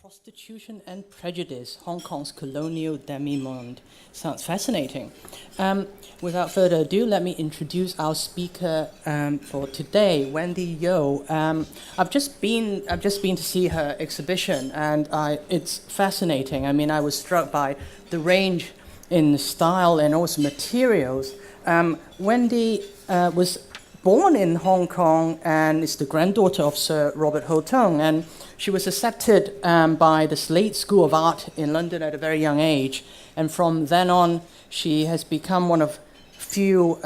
Prostitution and Prejudice, Hong Kong's Colonial Demi-Monde. Sounds fascinating. Without further ado, let me introduce our speaker for today, Wendy Yeoh. I've just been to see her exhibition, and it's fascinating. I mean, I was struck by the range in style and also materials. Wendy was born in Hong Kong and is the granddaughter of Sir Robert Ho Tung, and she was accepted by the Slade School of Art in London at a very young age, and from then on, she has become one of few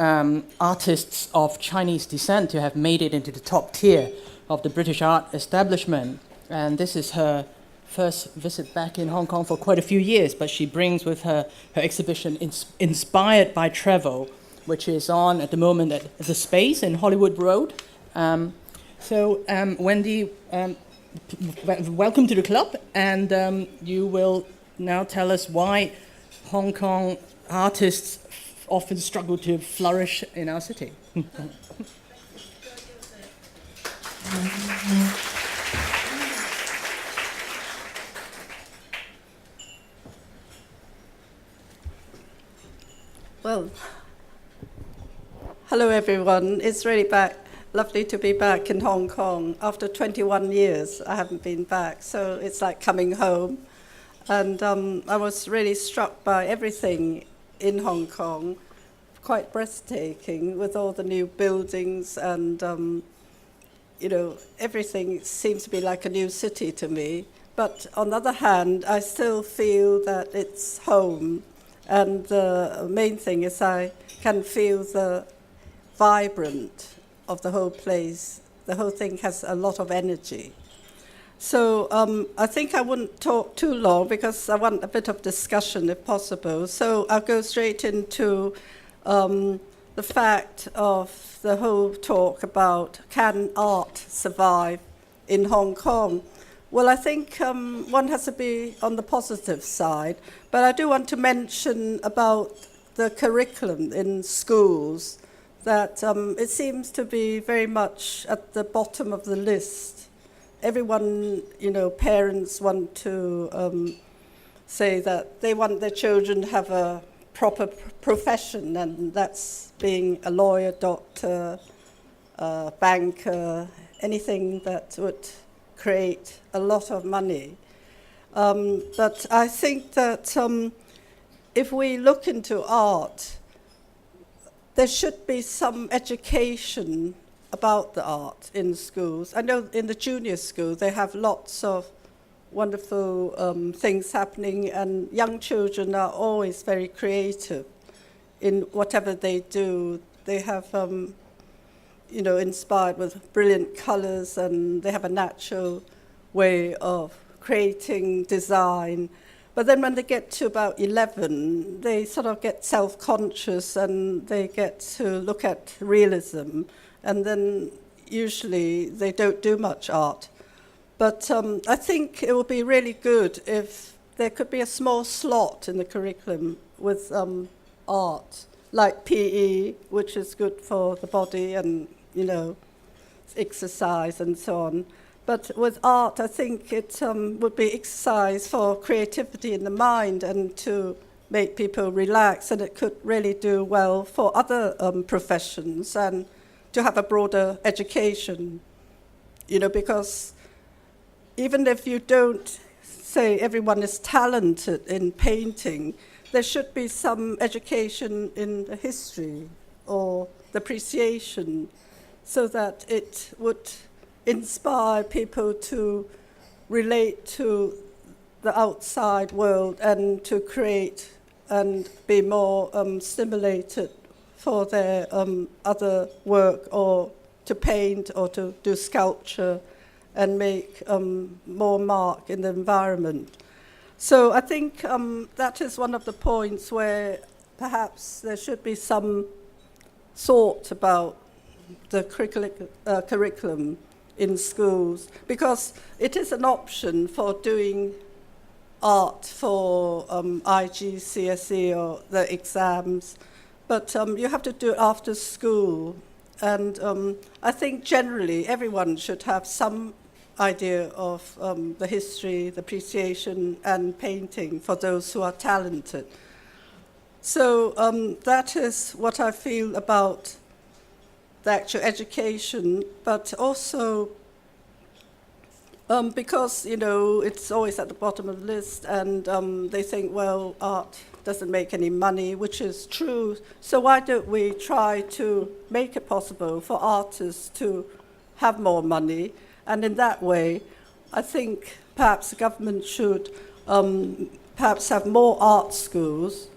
artists of Chinese descent to have made it into the top tier of the British art establishment. And this is her first visit back in Hong Kong for quite a few years, but she brings with her exhibition Inspired by Travel, which is on at the moment at the Space in Hollywood Road. Wendy, welcome to the club, and you will now tell us why Hong Kong artists often struggle to flourish in our city. Well, hello everyone. It's really lovely to be back in Hong Kong. After 21 years, I haven't been back, so it's like coming home. And I was really struck by everything in Hong Kong, quite breathtaking with all the new buildings and, everything seems to be like a new city to me. But on the other hand, I still feel that it's home. And the main thing is I can feel the vibrant of the whole place. The whole thing has a lot of energy. So I think I wouldn't talk too long because I want a bit of discussion if possible. So I'll go straight into the fact of the whole talk about can art survive in Hong Kong? Well, I think one has to be on the positive side, but I do want to mention about the curriculum in schools that it seems to be very much at the bottom of the list. Everyone, parents want to say that they want their children to have a proper profession, and that's being a lawyer, doctor, banker, anything that would create a lot of money. But I think that if we look into art, there should be some education about the art in schools. I know in the junior school they have lots of wonderful things happening, and young children are always very creative in whatever they do. They have, inspired with brilliant colors, and they have a natural way of creating design. But then when they get to about 11, they sort of get self-conscious and they get to look at realism, and then usually they don't do much art. But I think it would be really good if there could be a small slot in the curriculum with art, like PE, which is good for the body and, exercise and so on. But with art, I think it would be exercise for creativity in the mind and to make people relax, and it could really do well for other professions and to have a broader education, because even if you don't say everyone is talented in painting, there should be some education in the history or the appreciation so that it would inspire people to relate to the outside world and to create and be more stimulated for their other work, or to paint or to do sculpture and make more mark in the environment. So I think that is one of the points where perhaps there should be some thought about the curriculum in schools, because it is an option for doing art for IGCSE or the exams, but you have to do it after school. And I think generally everyone should have some idea of the history, the appreciation, and painting for those who are talented. So that is what I feel about the actual education, but also because, it's always at the bottom of the list, and they think, well, art doesn't make any money, which is true. So why don't we try to make it possible for artists to have more money? And in that way, I think perhaps the government should perhaps have more art schools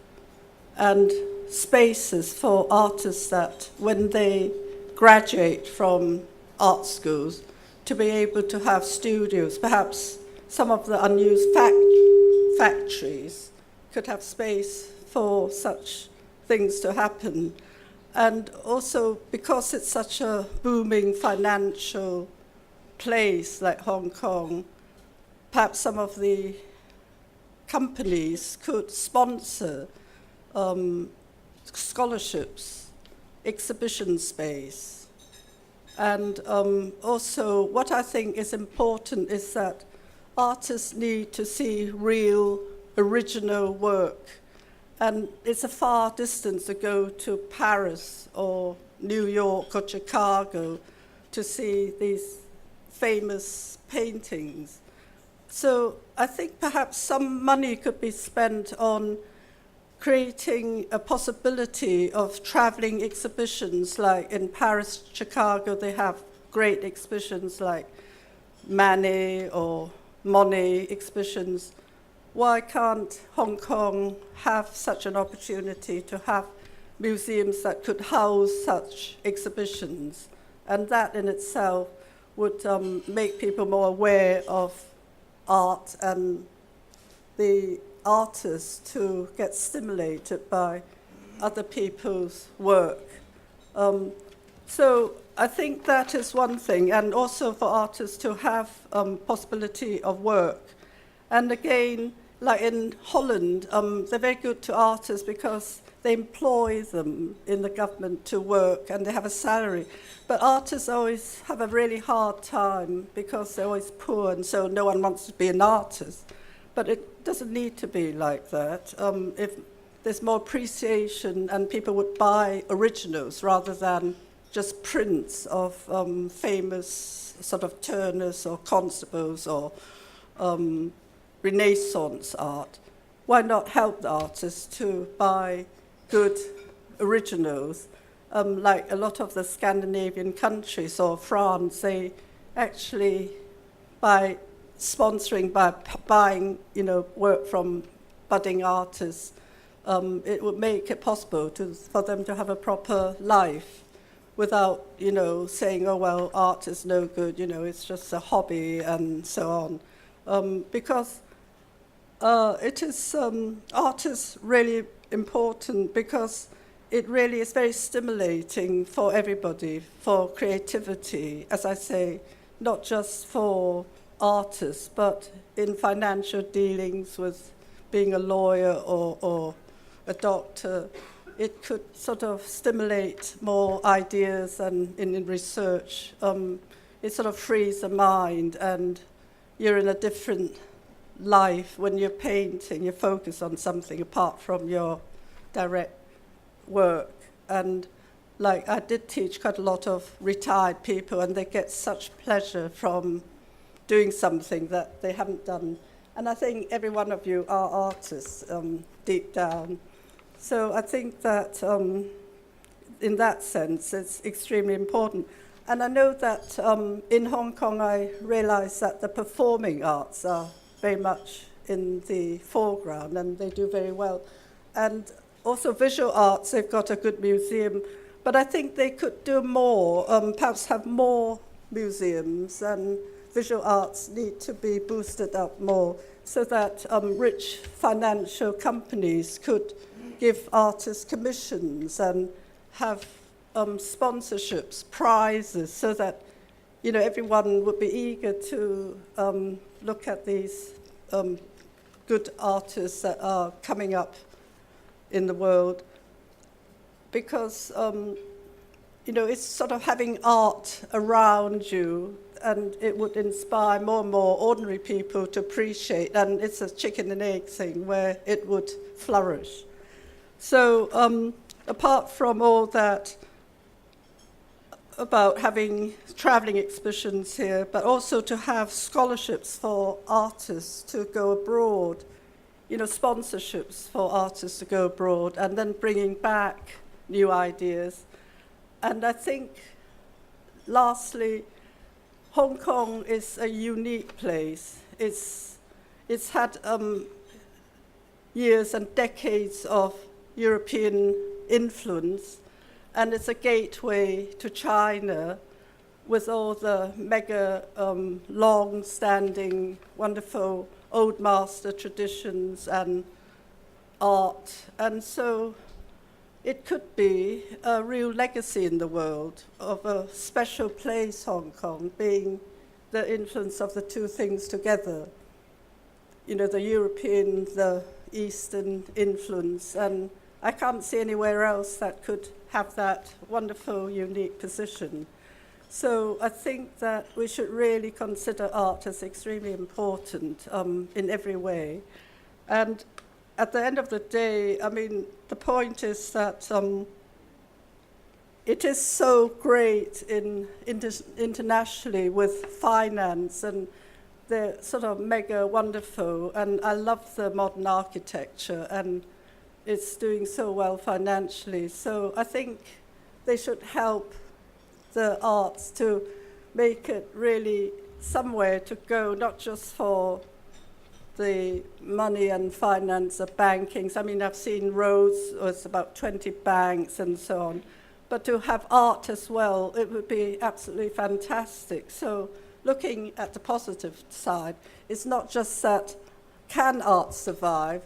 and spaces for artists that when they graduate from art schools, to be able to have studios. Perhaps some of the unused factories could have space for such things to happen. And also, because it's such a booming financial place like Hong Kong, perhaps some of the companies could sponsor scholarships, exhibition space. And also, what I think is important is that artists need to see real, original work. And it's a far distance to go to Paris or New York or Chicago to see these famous paintings. So I think perhaps some money could be spent on creating a possibility of traveling exhibitions, like in Paris, Chicago, they have great exhibitions like Manet or Monet exhibitions. Why can't Hong Kong have such an opportunity to have museums that could house such exhibitions? And that in itself would make people more aware of art and the artists to get stimulated by other people's work. So I think that is one thing, and also for artists to have possibility of work. And again, like in Holland, they're very good to artists because they employ them in the government to work and they have a salary. But artists always have a really hard time because they're always poor, and so no one wants to be an artist. But it doesn't need to be like that. If there's more appreciation and people would buy originals rather than just prints of famous sort of Turners or Constables or Renaissance art, why not help the artists to buy good originals? Like a lot of the Scandinavian countries or France, they actually by buying, work from budding artists, it would make it possible for them to have a proper life without, saying, oh, well, art is no good, it's just a hobby and so on. Because art is really important because it really is very stimulating for everybody, for creativity, as I say, not just for artists, but in financial dealings with being a lawyer or a doctor, it could sort of stimulate more ideas, and in research, it sort of frees the mind, and you're in a different life when you're painting. You focus on something apart from your direct work. And like I did teach quite a lot of retired people, and they get such pleasure from doing something that they haven't done. And I think every one of you are artists deep down. So I think that in that sense, it's extremely important. And I know that in Hong Kong, I realize that the performing arts are very much in the foreground, and they do very well. And also visual arts, they've got a good museum. But I think they could do more, perhaps have more museums, and visual arts need to be boosted up more so that rich financial companies could give artists commissions and have sponsorships, prizes, so that everyone would be eager to look at these good artists that are coming up in the world. Because it's sort of having art around you and it would inspire more and more ordinary people to appreciate, and it's a chicken and egg thing where it would flourish. So apart from all that about having traveling exhibitions here, but also to have scholarships for artists to go abroad, sponsorships for artists to go abroad, and then bringing back new ideas. And I think, lastly, Hong Kong is a unique place. It's had years and decades of European influence, and it's a gateway to China with all the mega long-standing, wonderful old master traditions and art. And so it could be a real legacy in the world of a special place, Hong Kong, being the influence of the two things together. The European, the Eastern influence, and I can't see anywhere else that could have that wonderful, unique position. So I think that we should really consider art as extremely important in every way. And at the end of the day, the point is that it is so great internationally with finance, and they're sort of mega wonderful, and I love the modern architecture, and it's doing so well financially. So I think they should help the arts to make it really somewhere to go, not just for the money and finance of banking. I've seen roads with about 20 banks and so on, but to have art as well, it would be absolutely fantastic. So looking at the positive side, it's not just that can art survive,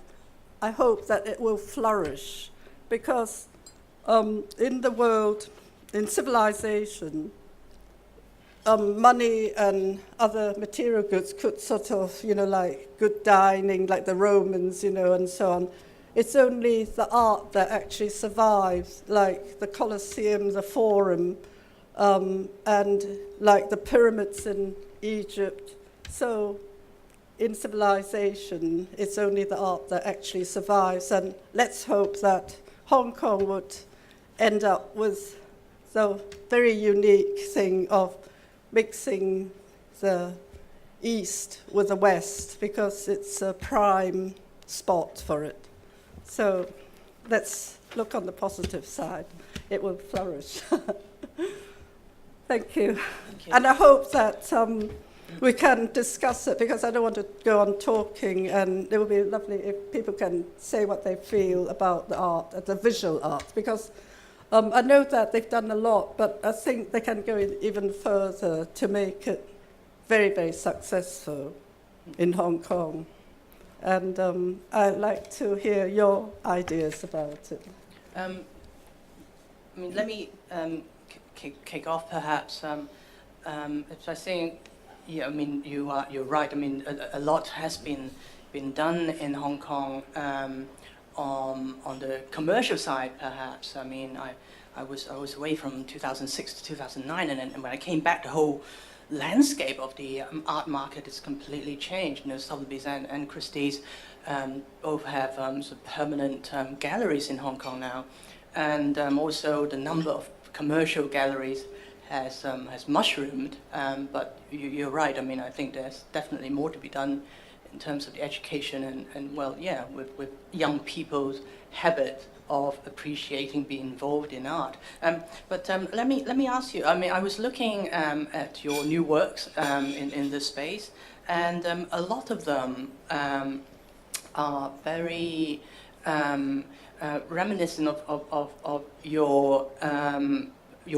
I hope that it will flourish, because in the world, in civilization, money and other material goods could sort of, like good dining, like the Romans, and so on. It's only the art that actually survives, like the Colosseum, the Forum, and like the pyramids in Egypt. So in civilization, it's only the art that actually survives. And let's hope that Hong Kong would end up with the very unique thing of mixing the East with the West, because it's a prime spot for it. So let's look on the positive side. It will flourish. Thank you. Thank you. And I hope that we can discuss it, because I don't want to go on talking, and it would be lovely if people can say what they feel about the art, the visual art, because I know that they've done a lot, but I think they can go even further to make it very, very successful in Hong Kong. And I'd like to hear your ideas about it. Let me kick off perhaps. I think, you're right. A lot has been done in Hong Kong. On the commercial side, perhaps. I was away from 2006 to 2009, and when I came back, the whole landscape of the art market has completely changed. Sotheby's and Christie's both have sort of permanent galleries in Hong Kong now, and also the number of commercial galleries has mushroomed. But you're right. I think there's definitely more to be done in terms of the education and with young people's habit of appreciating being involved in art. But let me ask you. I was looking at your new works in this space, and a lot of them are very reminiscent of your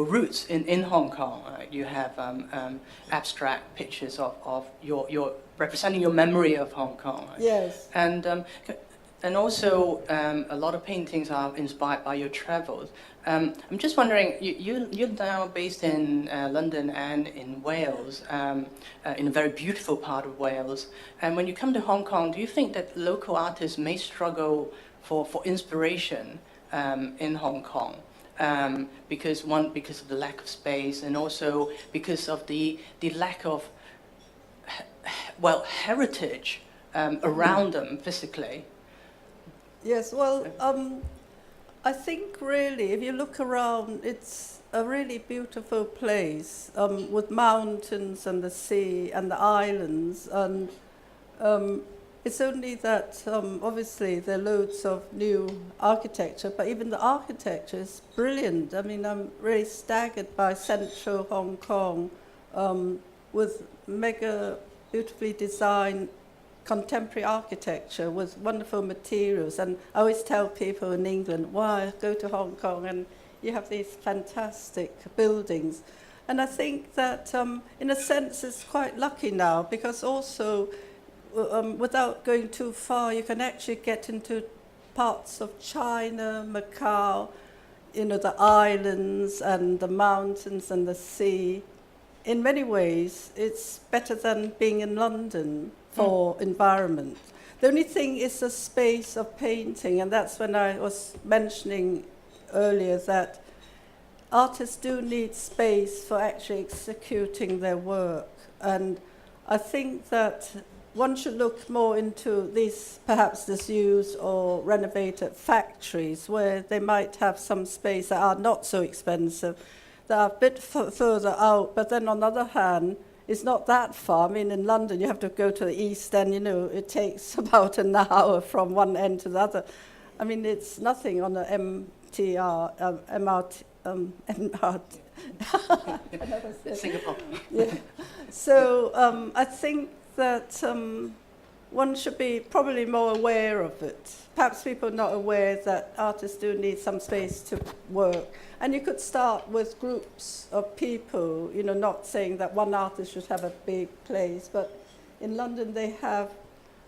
roots in Hong Kong. You have abstract pictures of your representing your memory of Hong Kong. Yes. And also a lot of paintings are inspired by your travels. I'm just wondering, you're now based in London and in Wales, in a very beautiful part of Wales. And when you come to Hong Kong, do you think that local artists may struggle for inspiration in Hong Kong? because of the lack of space, and also because of the lack of heritage around them physically. Yes, well, I think really, if you look around, it's a really beautiful place with mountains and the sea and the islands. And it's only that obviously there are loads of new architecture, but even the architecture is brilliant. I mean, I'm really staggered by central Hong Kong with mega beautifully designed contemporary architecture with wonderful materials. And I always tell people in England, why go to Hong Kong and you have these fantastic buildings. And I think that in a sense it's quite lucky now, because also without going too far you can actually get into parts of China, Macau, you know, the islands and the mountains and the sea. In many ways it's better than being in London for environment. The only thing is the space of painting, and that's when I was mentioning earlier that artists do need space for actually executing their work. And I think that one should look more into these perhaps disused or renovated factories where they might have some space that are not so expensive, that are a bit further out, but then on the other hand, it's not that far. I mean, in London, you have to go to the East End, you know, it takes about an hour from one end to the other. I mean, it's nothing on the MRT. Singapore. Yeah. So I think that one should be probably more aware of it. Perhaps people are not aware that artists do need some space to work. And you could start with groups of people, you know, not saying that one artist should have a big place, but in London they have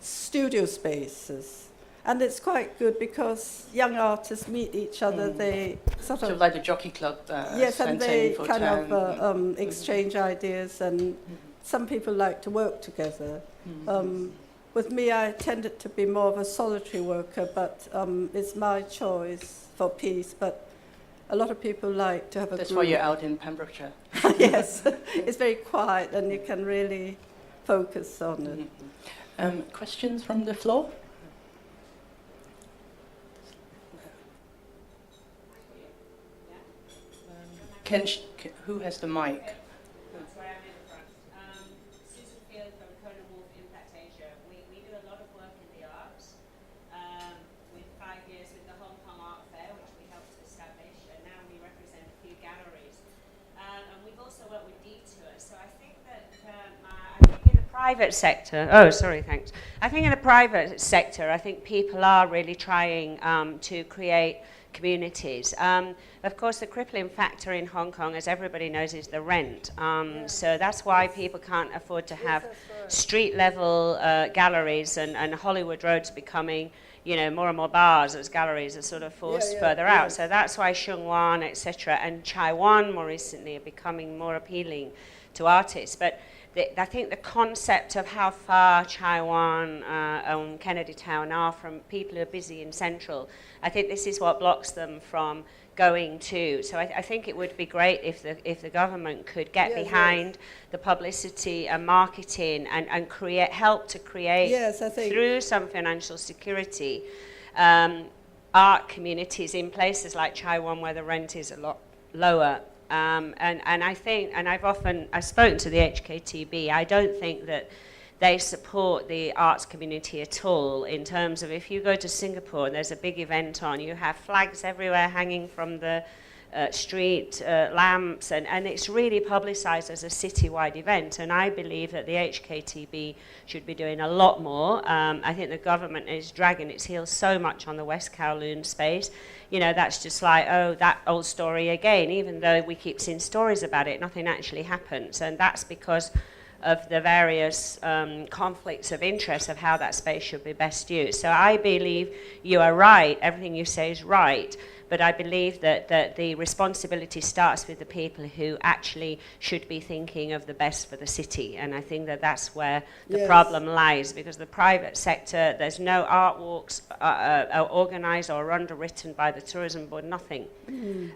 studio spaces. And it's quite good because young artists meet each other, they sort of like the Jockey Club. Yes, and they kind of exchange ideas, and some people like to work together. With me, I tended to be more of a solitary worker, but it's my choice for peace. But a lot of people like to have a group. That's why you're out in Pembrokeshire. Yes, it's very quiet and you can really focus on it. Questions from the floor? Who has the mic? Private sector. Oh, sorry, thanks. I think in the private sector, I think people are really trying to create communities. Of course, the crippling factor in Hong Kong, as everybody knows, is the rent. So that's why people can't afford to have street-level galleries, and Hollywood Road's becoming, you know, more and more bars as galleries are sort of forced further out. So that's why Sheung Wan, etc., and Chai Wan more recently are becoming more appealing to artists. But I think the concept of how far Chai Wan and Kennedy Town are from people who are busy in Central, I think this is what blocks them from going to. So I think it would be great if the government could get behind the publicity and marketing and help to create through some financial security art communities in places like Chai Wan where the rent is a lot lower. And I think, and I've spoken to the HKTB, I don't think that they support the arts community at all in terms of if you go to Singapore and there's a big event on, you have flags everywhere hanging from the street, lamps, and it's really publicised as a citywide event. And I believe that the HKTB should be doing a lot more. I think the government is dragging its heels so much on the West Kowloon space. You know, that's just like, oh, that old story again. Even though we keep seeing stories about it, nothing actually happens. And that's because of the various conflicts of interest of how that space should be best used. So I believe you are right, everything you say is right, But I believe that the responsibility starts with the people who actually should be thinking of the best for the city. And I think that that's where the Yes. problem lies, because the private sector, there's no art walks organised or underwritten by the tourism board, nothing.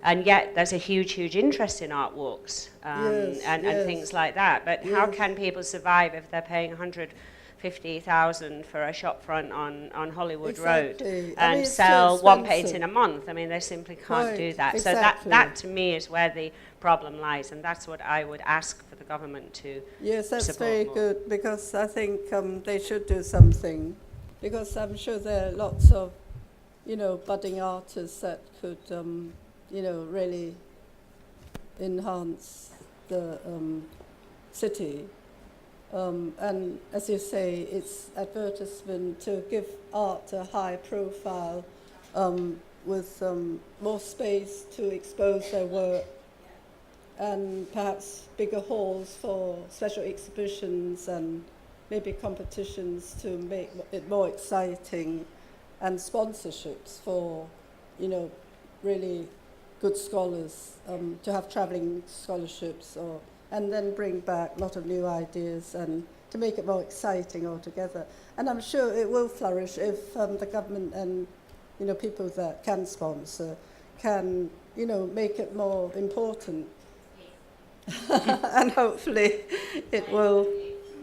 And yet there's a huge interest in art walks Yes, and yes. things like that. But how Yes. can people survive if they're paying 150,000 for a shop front on Hollywood Road Exactly. I mean, and it's too sell one expensive. painting a month? I mean, they simply can't Right, do that. exactly. So that to me is where the problem lies, and that's what I would ask for the government to. Yes, that's support very more. good, because I think they should do something, because I'm sure there are lots of, budding artists that could, really enhance the city. And as you say, it's advertisement to give art a high profile, with more space to expose their work, and perhaps bigger halls for special exhibitions and maybe competitions to make it more exciting, and sponsorships for, really good scholars, to have travelling scholarships, and then bring back a lot of new ideas and to make it more exciting altogether. And I'm sure it will flourish if the government and people that can sponsor can make it more important. And hopefully it will,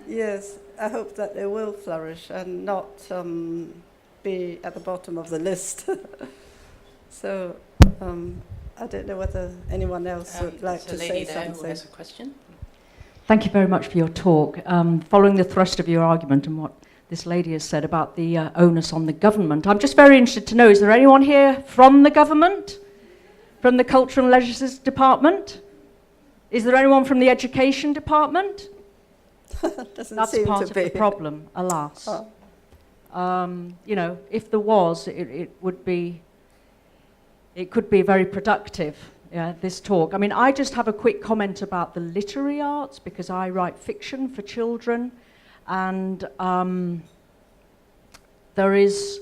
yes, I hope that it will flourish and not be at the bottom of the list. So I don't know whether anyone else would like to there's a say lady there who something. has a question. Thank you very much for your talk. Following the thrust of your argument and what this lady has said about the onus on the government, I'm just very interested to know, is there anyone here from the government? From the Culture and Leisure Department? Is there anyone from the Education Department? Doesn't That's seem part to of be. the problem, alas. Oh. If there was, it could be very productive, this talk. I mean, I just have a quick comment about the literary arts, because I write fiction for children, and there is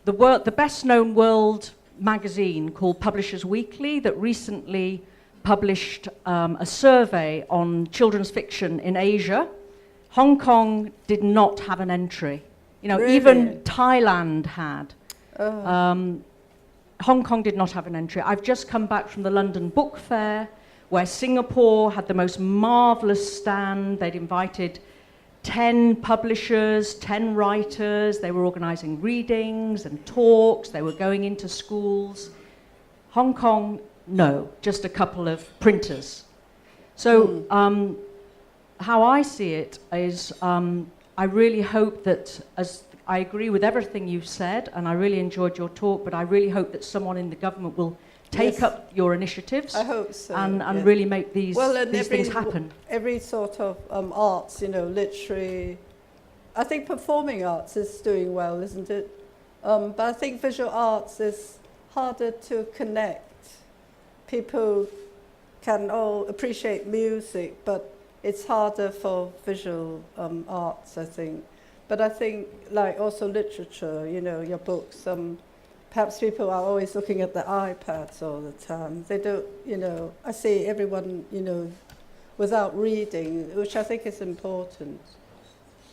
the best-known world magazine called Publishers Weekly that recently published a survey on children's fiction in Asia. Hong Kong did not have an entry. Really? Even Thailand had. Oh. Hong Kong did not have an entry. I've just come back from the London Book Fair, where Singapore had the most marvellous stand. They'd invited 10 publishers, 10 writers. They were organising readings and talks. They were going into schools. Hong Kong, no, just a couple of printers. So how I see it is I really hope that, as I agree with everything you've said, and I really enjoyed your talk, but I really hope that someone in the government will take Yes. up your initiatives I hope so. and yes. really make these and things happen. Every sort of arts, literary. I think performing arts is doing well, isn't it? But I think visual arts is harder to connect. People can all appreciate music, but it's harder for visual arts, I think. But I think, like also literature, your books, perhaps people are always looking at their iPads all the time. They don't, I see everyone, without reading, which I think is important.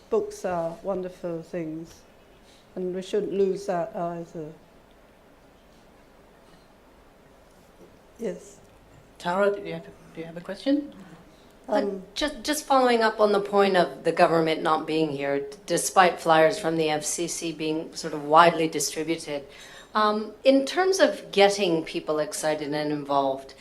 Books are wonderful things, and we shouldn't lose that either. Yes. Tara, do you have a question? Just following up on the point of the government not being here, despite flyers from the FCC being sort of widely distributed. In terms of getting people excited and involved,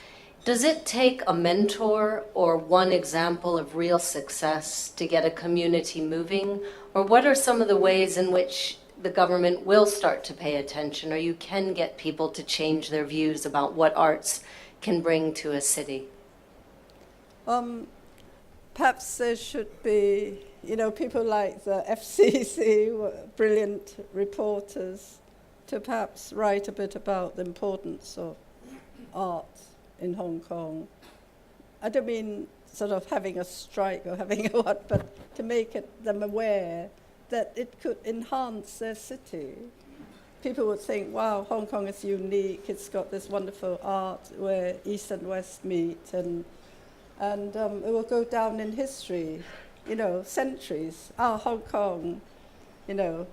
does it take a mentor or one example of real success to get a community moving? Or what are some of the ways in which the government will start to pay attention, or you can get people to change their views about what arts can bring to a city? Perhaps there should be, people like the FCC, brilliant reporters, to perhaps write a bit about the importance of art in Hong Kong. I don't mean sort of having a strike or having a what, but to make them aware that it could enhance their city. people would think, wow, Hong Kong is unique. It's got this wonderful art where East and West meet, and it will go down in history, centuries. Hong Kong,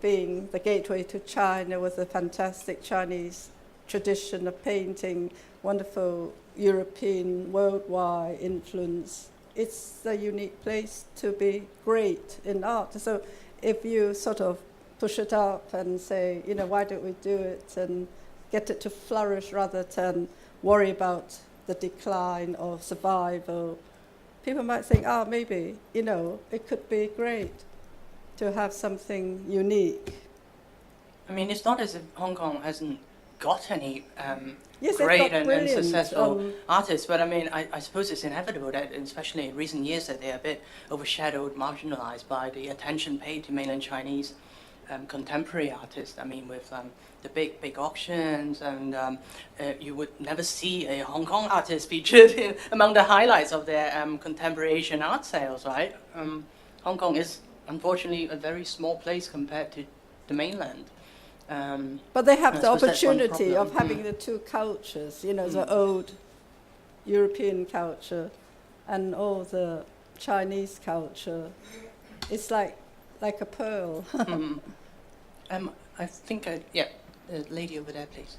being the gateway to China with a fantastic Chinese tradition of painting, wonderful European, worldwide influence. It's a unique place to be great in art. So if you sort of push it up and say, why don't we do it and get it to flourish rather than worry about the decline or survival, people might think, maybe, it could be great to have something unique. I mean, it's not as if Hong Kong hasn't got any Yes, great they've got and successful artists. But I mean, I suppose it's inevitable that, especially in recent years, that they're a bit overshadowed, marginalized by the attention paid to mainland Chinese contemporary artists. I mean, with the big auctions, and you would never see a Hong Kong artist featured among the highlights of their contemporary Asian art sales, right? Hong Kong is unfortunately a very small place compared to the mainland. But they have I the suppose that's one opportunity of problem. having the two cultures, the old European culture and all the Chinese culture. It's like a pearl. I think, the lady over there, please.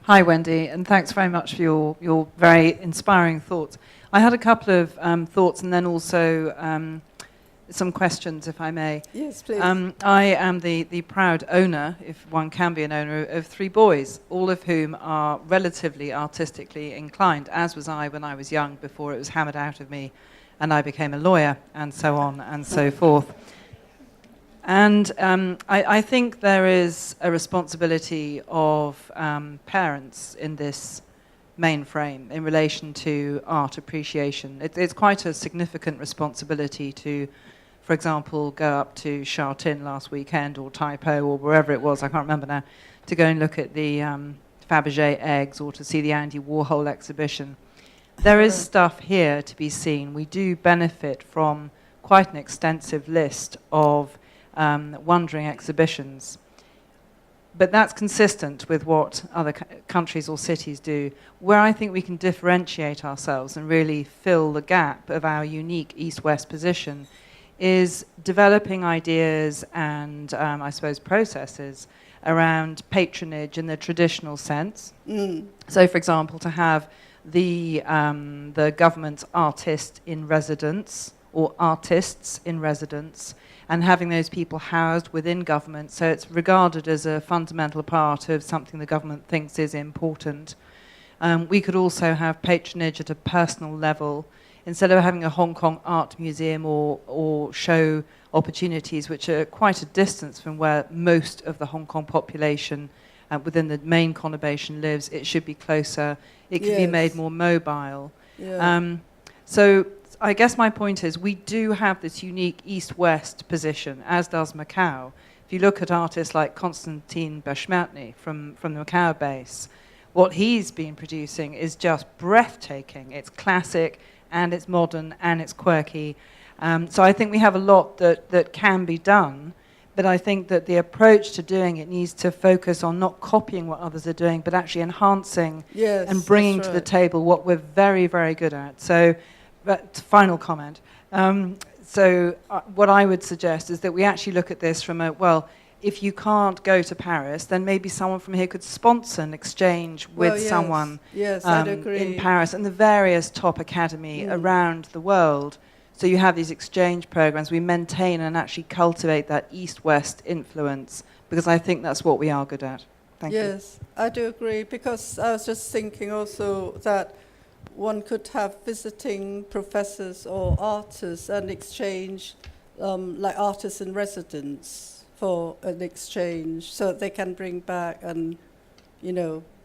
Hi, Wendy, and thanks very much for your very inspiring thoughts. I had a couple of thoughts and then also some questions, if I may. Yes, please. I am the proud owner, if one can be an owner, of 3 boys, all of whom are relatively artistically inclined, as was I when I was young, before it was hammered out of me and I became a lawyer, and so on and so forth. And I think there is a responsibility of parents in this mainframe in relation to art appreciation. It's quite a significant responsibility to, for example, go up to Sha Tin last weekend, or Tai Po, or wherever it was, I can't remember now, to go and look at the Fabergé eggs, or to see the Andy Warhol exhibition. There is stuff here to be seen. We do benefit from quite an extensive list of wandering exhibitions. But that's consistent with what other countries or cities do. Where I think we can differentiate ourselves and really fill the gap of our unique East-West position is developing ideas and, I suppose, processes around patronage in the traditional sense. So, for example, to have the government artist in residence, or artists in residence, and having those people housed within government, so it's regarded as a fundamental part of something the government thinks is important. We could also have patronage at a personal level, instead of having a Hong Kong art museum or show opportunities which are quite a distance from where most of the Hong Kong population within the main conurbation lives. It should be closer. It can be made more mobile. Yeah. So I guess my point is we do have this unique East-West position, as does Macau. If you look at artists like Konstantin Bashmatny from the Macau base, what he's been producing is just breathtaking. It's classic, and it's modern, and it's quirky. So I think we have a lot that can be done, but I think that the approach to doing it needs to focus on not copying what others are doing, but actually enhancing and bringing to the table what we're very, very good at. So, but final comment. What I would suggest is that we actually look at this from if you can't go to Paris, then maybe someone from here could sponsor an exchange with someone I'd agree. in Paris and the various top academy around the world. So you have these exchange programs. We maintain and actually cultivate that East-West influence, because I think that's what we are good at. Thank you. Yes, I do agree, because I was just thinking also that one could have visiting professors or artists and exchange, like artists in residence for an exchange, so that they can bring back and,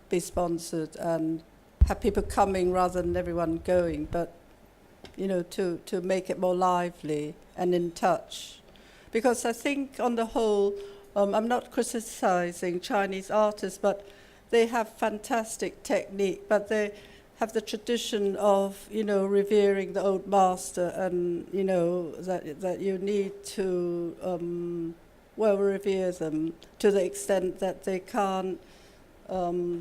be sponsored and have people coming rather than everyone going, but, to make it more lively and in touch. Because I think on the whole, I'm not criticizing Chinese artists, but they have fantastic technique, but they have the tradition of, revering the old master, and, that you need to well revere them to the extent that they can't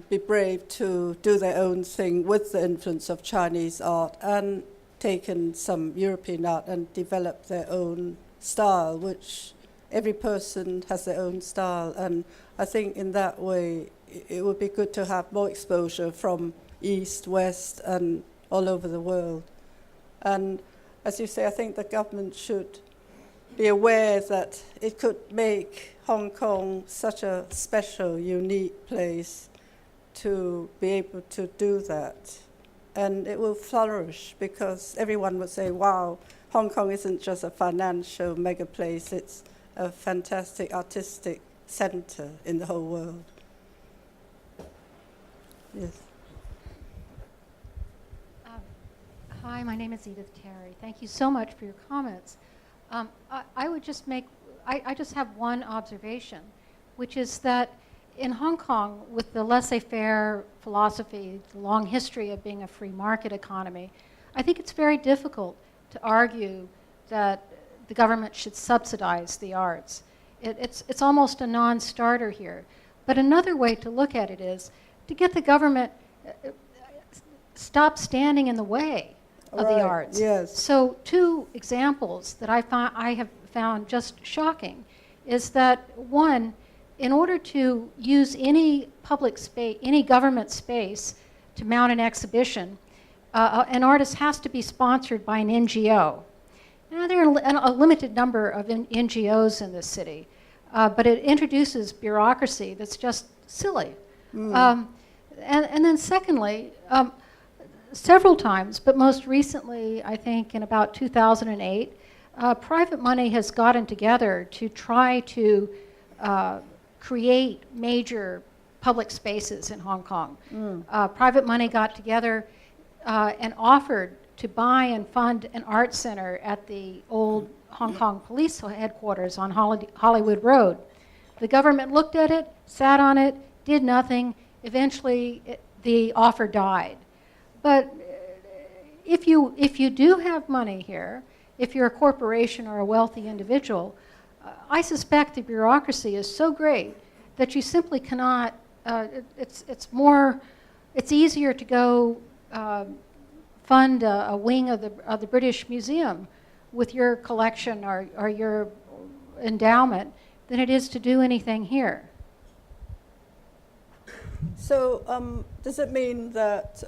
be brave to do their own thing with the influence of Chinese art and taken some European art and developed their own style, which every person has their own style. And I think in that way, it would be good to have more exposure from East, West, and all over the world. And as you say, I think the government should be aware that it could make Hong Kong such a special, unique place to be able to do that. And it will flourish because everyone would say, wow, Hong Kong isn't just a financial mega place, it's a fantastic artistic center in the whole world. Yes. Hi, my name is Edith Terry. Thank you so much for your comments. I would just make, I just have one observation, which is that in Hong Kong, with the laissez-faire philosophy, the long history of being a free market economy, I think it's very difficult to argue that the government should subsidize the arts. It's almost a non-starter here. But another way to look at it is to get the government stop standing in the way of the arts. Yes. So 2 examples that I have found just shocking is that, one, in order to use any public space, any government space to mount an exhibition, an artist has to be sponsored by an NGO. Now, there are a limited number of NGOs in this city, but it introduces bureaucracy that's just silly. And then secondly, several times, but most recently, I think in about 2008, private money has gotten together to try to create major public spaces in Hong Kong. Private money got together and offered to buy and fund an art center at the old Hong Kong police headquarters on Hollywood Road. The government looked at it, sat on it, did nothing. Eventually, the offer died. But if you do have money here, if you're a corporation or a wealthy individual, I suspect the bureaucracy is so great that you simply cannot. It's easier to go fund a wing of the British Museum with your collection or your endowment than it is to do anything here. So does it mean that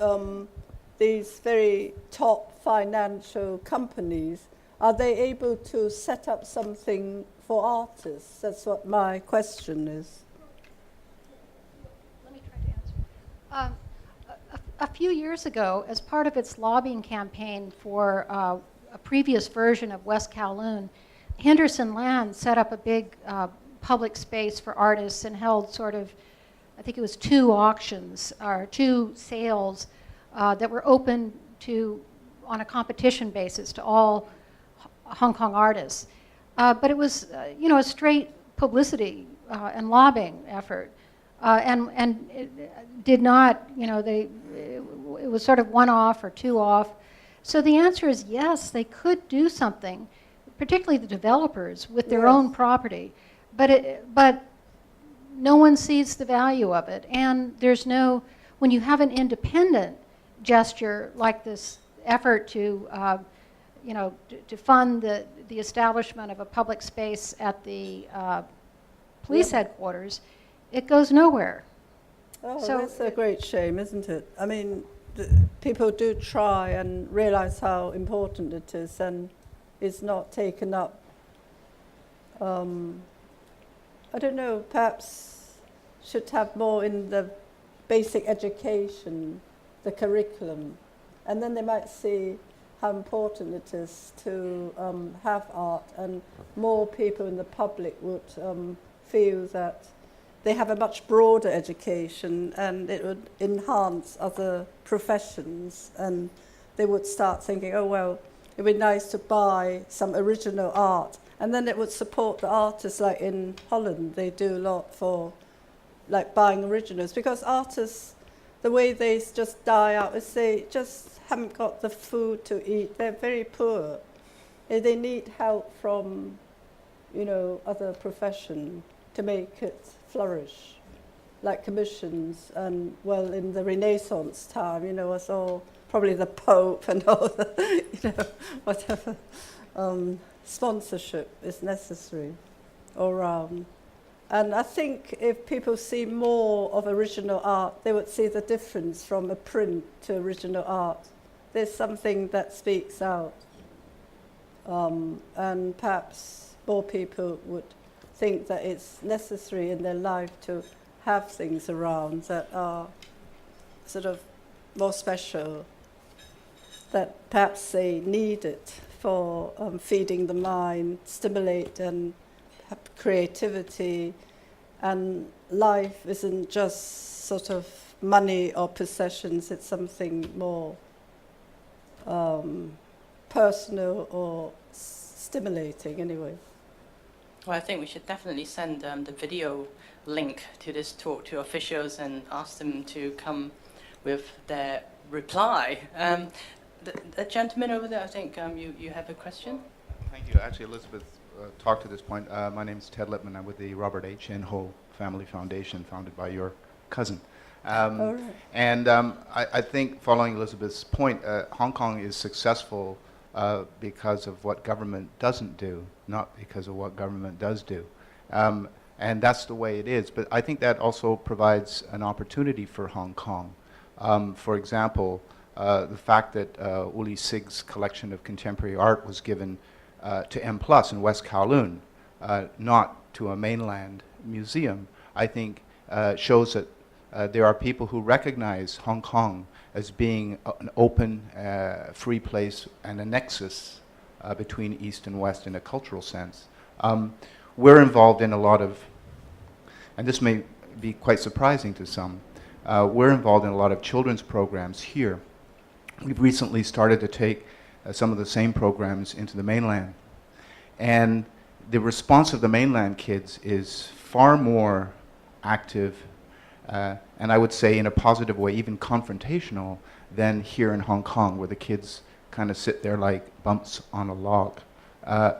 these very top financial companies, are they able to set up something for artists? That's what my question is. Let me try to answer. A few years ago, as part of its lobbying campaign for a previous version of West Kowloon, Henderson Land set up a big public space for artists and held sort of, I think it was 2 auctions or 2 sales that were open to, on a competition basis, to all Hong Kong artists. But it was, a straight publicity and lobbying effort. And it did not, it was sort of 1 off or 2 off. So the answer is yes, they could do something, particularly the developers, with their own property. But no one sees the value of it. And there's no, when you have an independent gesture like this effort to, to fund the establishment of a public space at the police headquarters, it goes nowhere. Oh, So that's a great shame, isn't it? I mean, people do try and realize how important it is, and it's not taken up. I don't know, perhaps should have more in the basic education, the curriculum, and then they might see how important it is to have art, and more people in the public would feel that they have a much broader education and it would enhance other professions, and they would start thinking, oh, well, it would be nice to buy some original art, and then it would support the artists. Like in Holland, they do a lot for like buying originals, because artists, the way they just die out is they just haven't got the food to eat. They're very poor. They need help from, other profession to make it flourish, like commissions. And well, in the Renaissance time, was all probably the Pope and all the, whatever sponsorship is necessary all around. And I think if people see more of original art, they would see the difference from a print to original art. There's something that speaks out. And perhaps more people would think that it's necessary in their life to have things around that are sort of more special, that perhaps they need it for feeding the mind, stimulate and creativity, and life isn't just sort of money or possessions, it's something more personal or stimulating anyway. Well, I think we should definitely send the video link to this talk to officials and ask them to come with their reply. The gentleman over there, I think you have a question? Thank you. Actually, Elizabeth talked to this point. My name is Ted Lippman. I'm with the Robert H. N. Ho Family Foundation, founded by your cousin. Right. And I think, following Elizabeth's point, Hong Kong is successful because of what government doesn't do, not because of what government does do. And that's the way it is. But I think that also provides an opportunity for Hong Kong. For example, the fact that Uli Sig's collection of contemporary art was given to M+ in West Kowloon, not to a mainland museum, I think shows that there are people who recognize Hong Kong as being an open, free place and a nexus between East and West in a cultural sense. We're involved in a lot of, and this may be quite surprising to some, we're involved in a lot of children's programs here. We've recently started to take some of the same programs into the mainland. And the response of the mainland kids is far more active, and I would say in a positive way, even confrontational, than here in Hong Kong, where the kids kind of sit there like bumps on a log.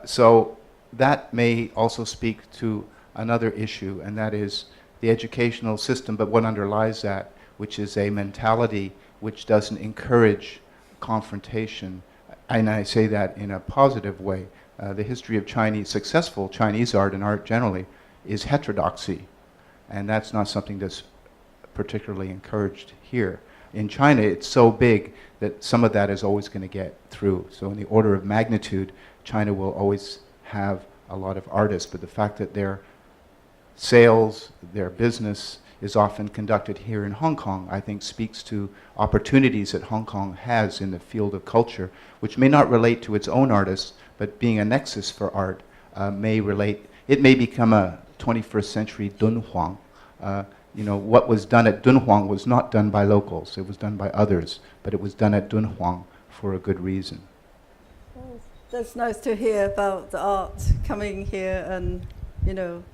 So that may also speak to another issue, and that is the educational system, but what underlies that, which is a mentality which doesn't encourage confrontation. And I say that in a positive way. The history of successful Chinese art and art generally is heterodoxy. And that's not something that's particularly encouraged here. In China, it's so big that some of that is always going to get through. So in the order of magnitude, China will always have a lot of artists, but the fact that their sales, their business is often conducted here in Hong Kong, I think speaks to opportunities that Hong Kong has in the field of culture, which may not relate to its own artists, but being a nexus for art may relate. It may become a 21st century Dunhuang. What was done at Dunhuang was not done by locals, it was done by others, but it was done at Dunhuang for a good reason. Well, that's nice to hear about the art coming here and,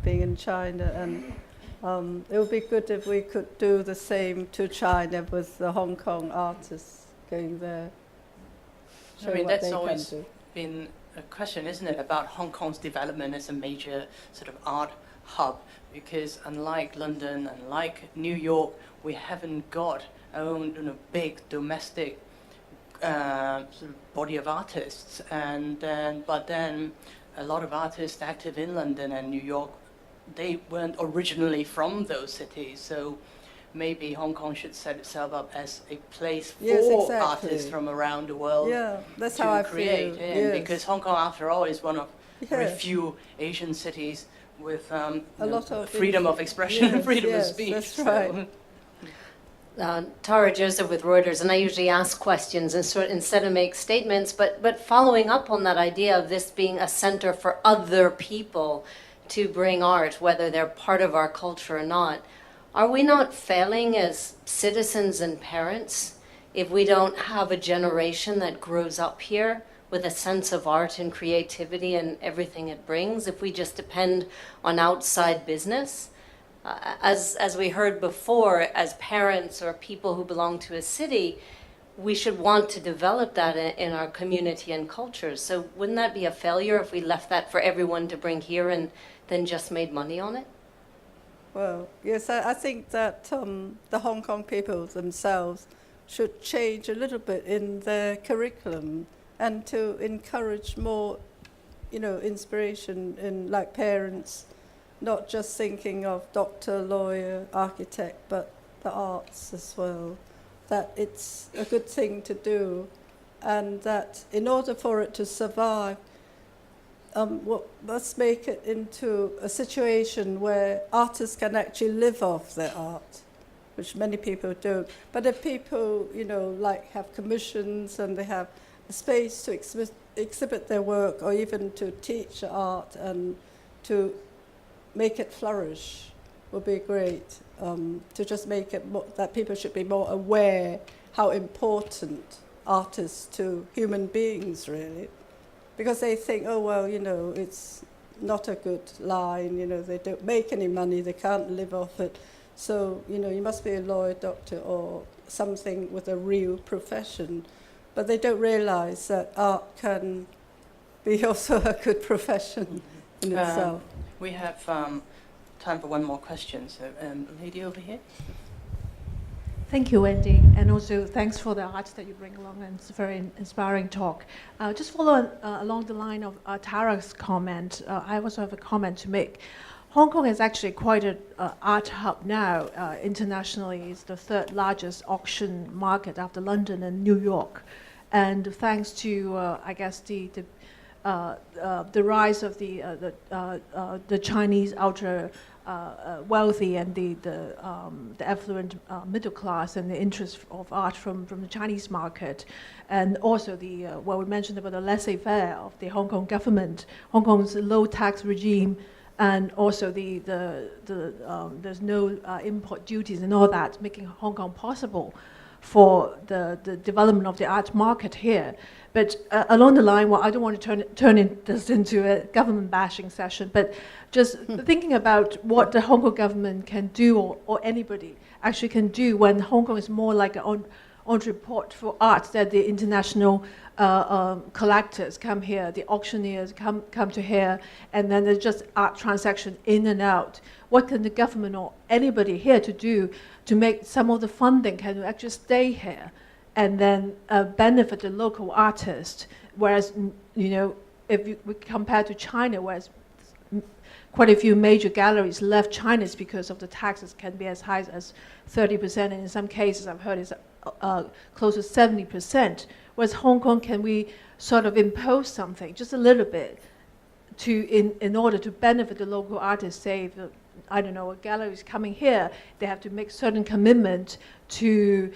being in China. And it would be good if we could do the same to China with the Hong Kong artists going there. I mean, that's always been a question, isn't it, about Hong Kong's development as a major sort of art hub, because unlike London, unlike New York, we haven't got our own big domestic sort of body of artists, but then a lot of artists active in London and New York, they weren't originally from those cities, so maybe Hong Kong should set itself up as a place for artists from around the world. Yeah, that's how I create feel. In, because Hong Kong, after all, is one of very few Asian cities with a lot of freedom of expression and freedom of speech. That's right. Tara Joseph with Reuters, and I usually ask questions instead of make statements, but following up on that idea of this being a center for other people to bring art, whether they're part of our culture or not, are we not failing as citizens and parents if we don't have a generation that grows up here with a sense of art and creativity and everything it brings, if we just depend on outside business? As we heard before, as parents or people who belong to a city, we should want to develop that in our community and culture. So wouldn't that be a failure if we left that for everyone to bring here and then just made money on it? Well, yes, I think that the Hong Kong people themselves should change a little bit in their curriculum and to encourage more, inspiration in like parents, not just thinking of doctor, lawyer, architect, but the arts as well. That it's a good thing to do, and that in order for it to survive, let's make it into a situation where artists can actually live off their art, which many people don't. But if people, have commissions and they have a space to exhibit their work or even to teach art and to make it flourish, would be great. To just make it more, that people should be more aware how important art is to human beings, really. Because they think, oh, well, it's not a good line, they don't make any money, they can't live off it. So, you must be a lawyer, doctor, or something with a real profession. But they don't realize that art can be also a good profession in itself. We have time for one more question. So, lady over here. Thank you, Wendy, and also thanks for the art that you bring along, and it's a very inspiring talk. Just following along the line of Tara's comment, I also have a comment to make. Hong Kong is actually quite an art hub now. Internationally, it's the third largest auction market after London and New York. And thanks to, I guess, the rise of the Chinese ultra wealthy and the affluent middle class and the interest of art from the Chinese market, and also what we mentioned about the laissez-faire of the Hong Kong government, Hong Kong's low tax regime, and also there's no import duties and all that, making Hong Kong possible for the development of the art market here. But along the line, well, I don't want to turn this into a government bashing session, but just thinking about what the Hong Kong government can do, or anybody actually can do, when Hong Kong is more like an entrepot for art, that the international collectors come here, the auctioneers come to here, and then there's just art transaction in and out. What can the government or anybody here to do to make some of the funding can actually stay here and then benefit the local artists? Whereas, if we compare to China, whereas quite a few major galleries left China because of the taxes can be as high as 30%, and in some cases I've heard it's close to 70%. Whereas Hong Kong, can we sort of impose something, just a little bit, in order to benefit the local artists? Say, if, I don't know, a gallery is coming here, they have to make certain commitment to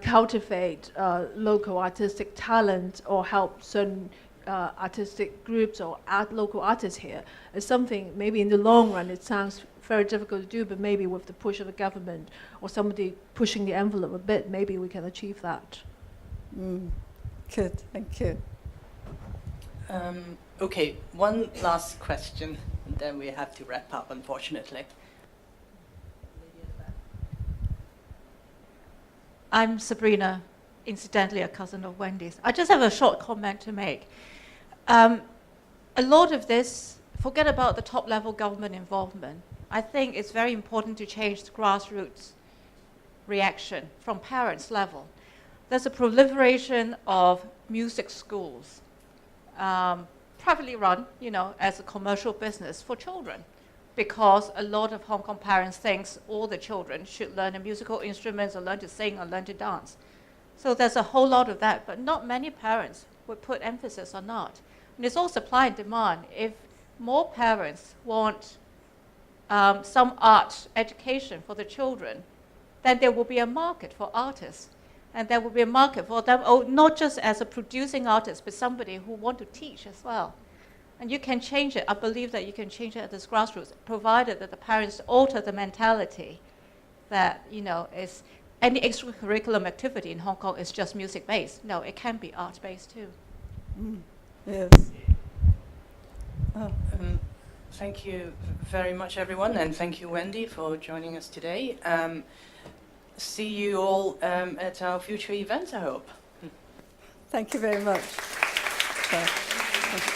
cultivate local artistic talent or help certain artistic groups or local artists here. It's something, maybe in the long run, it sounds very difficult to do, but maybe with the push of the government or somebody pushing the envelope a bit, maybe we can achieve that. Good, thank you. Okay, one last question, and then we have to wrap up, unfortunately. I'm Sabrina, incidentally a cousin of Wendy's. I just have a short comment to make. A lot of this, forget about the top-level government involvement. I think it's very important to change the grassroots reaction from parents' level. There's a proliferation of music schools, privately run, as a commercial business for children, because a lot of Hong Kong parents think all the children should learn a musical instruments or learn to sing or learn to dance. So there's a whole lot of that, but not many parents would put emphasis on art. And it's all supply and demand. If more parents want some art education for the children, then there will be a market for artists. And there will be a market for them, not just as a producing artist, but somebody who want to teach as well. And you can change it. I believe that you can change it at this grassroots, provided that the parents alter the mentality that, is any extracurricular activity in Hong Kong is just music-based. No, it can be art-based too. Yes. Thank you very much, everyone, and thank you, Wendy, for joining us today. see you all at our future events, I hope. Thank you very much. So,